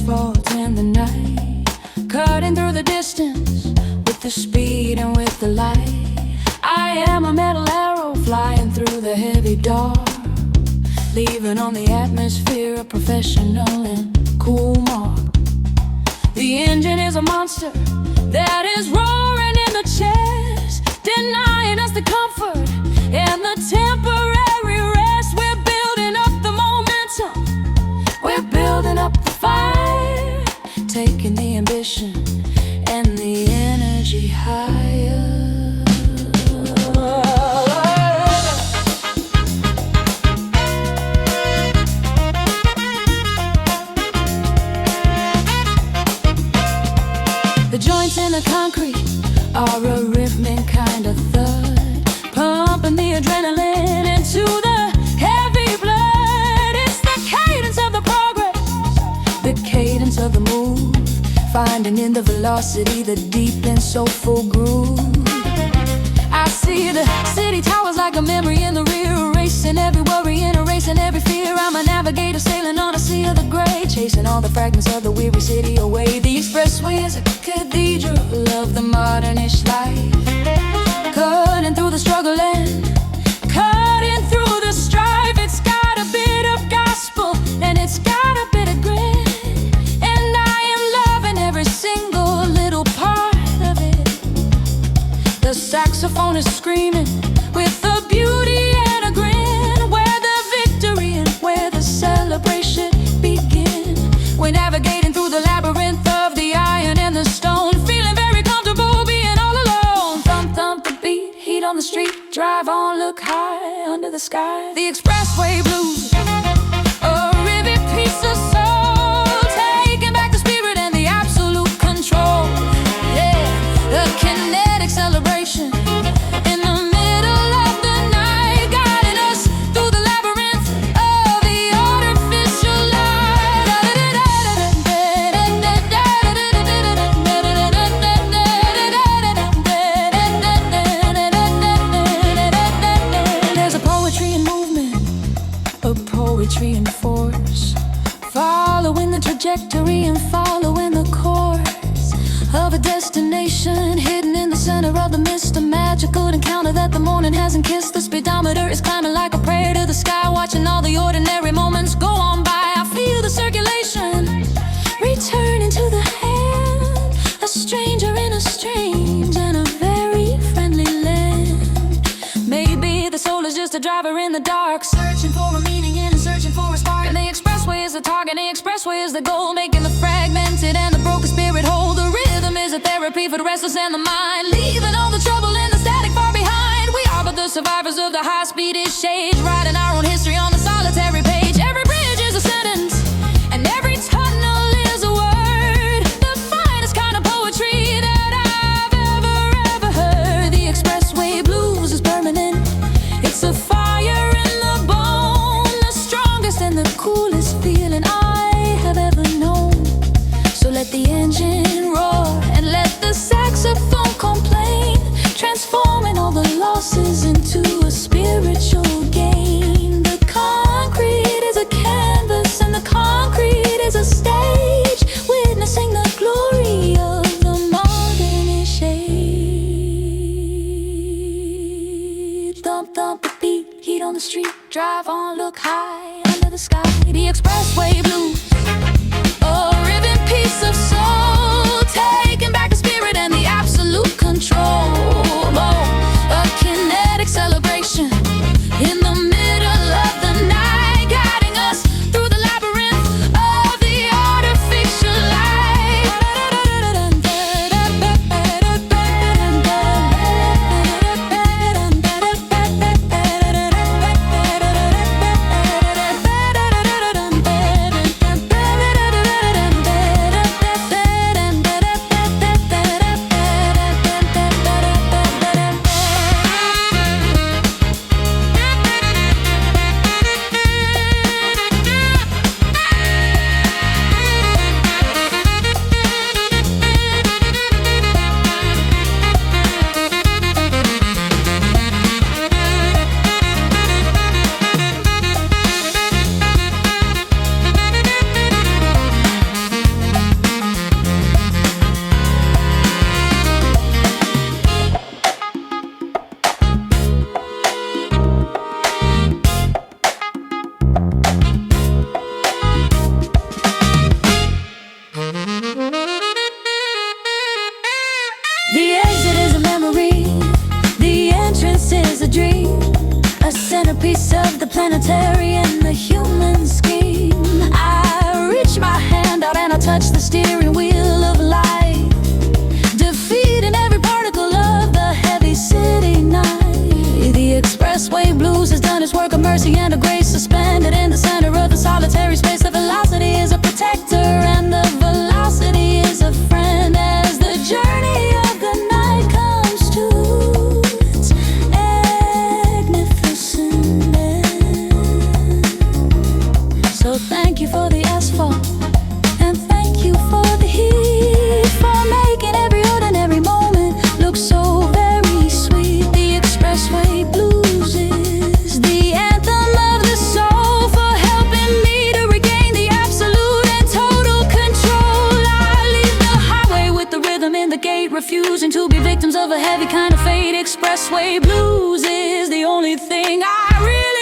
asphalt in the night, cutting through the distance with the speed and with the light. I am a metal arrow flying through the heavy dark, leaving on the atmosphere a professional and cool mark. The engine is a monster that is roaring in the chest, denying us the comfort and the temporary rest. We're building up the momentum, we're building up the fire, taking the ambition and the energy higher. The joints in the concrete are a rhythmic kind of thud, pumping the adrenaline into the heavy blood. It's the cadence of the progress, the cadence of the move, finding in the velocity the deep and soulful groove. I see the city towers like a memory in the rear, erasing every worry and erasing every fear. I'm a navigator sailing on a sea of the gray, chasing all the fragments of the weary city away. The expressway is a cathedral of the modern-ish life, cutting through the struggle and cutting through the strife. It's got a bit of gospel and it's got a bit of grit, and I am loving every single little part of it. The saxophone is screaming with a beauty and a grin, where the victory and where the celebration begin. We're navigating through the labyrinth of the iron and the stone, feeling very comfortable being all alone. Thump-thump the beat, heat on the street, drive on, look high under the sky. The expressway blues, a rivet piece of soul, taking back the spirit and the absolute control. Yeah, the kinetic celebration in the middle of the night, guiding us through the labyrinth of the artificial light. There's a poetry in movement, a poetry in force, following the trajectory and following the course of a destination hidden in the center of the mist. A magical encounter that the morning hasn't kissed. The speedometer is climbing like a prayer to the sky, watching all the ordinary moments go on by. I feel the circulation returning to the hand, a stranger in a strange and a very friendly land. Maybe the soul is just a driver in the dark, searching for a meaning and searching for a spark. And the expressway is the target, the expressway is the goal, making the fragmented and the broken spirit whole. The rhythm is a therapy for the restless and the mind, leaving all the trouble and the static far behind. We are but the survivors of the high-speedish age, writing our own history on the solitary page. Every bridge is a sentence and every tunnel is a word, the finest kind of poetry that I've ever heard. The expressway blues is permanent, it's a fire in the bone, the strongest and the coolest feeling I have ever known. So let the engine roar and let the saxophone complain, transforming all the losses into a spiritual gain. The concrete is a canvas and the concrete is a stage, witnessing the glory of the modern-ish age. Thump-thump the beat, heat on the street, drive on, look high under the sky. The expressway blues, a ribbon piece of soul, taking back the spirit and the absolute control. A kinetic celebration in the middle of the night, guiding us through the labyrinth of the artificial light. centerpiece of the planetary and the human scheme. I reach my hand out and I touch the steering wheel of life, defeating every particle of the heavy city night. The expressway blues has done its work of mercy and of grace, suspended in the center of the solitary space. The velocity is a protector and the velocity is a friend as the journey of the night comes to its magnificent end. So thank you for the asphalt, and thank you for the heat, for making every ordinary moment look so very sweet. The expressway blues is the anthem of the soul, for helping me to regain the absolute and total control. I leave the highway with the rhythm in the gait, refusing to be victims of a heavy kind of fate. Expressway blues is the only thing I really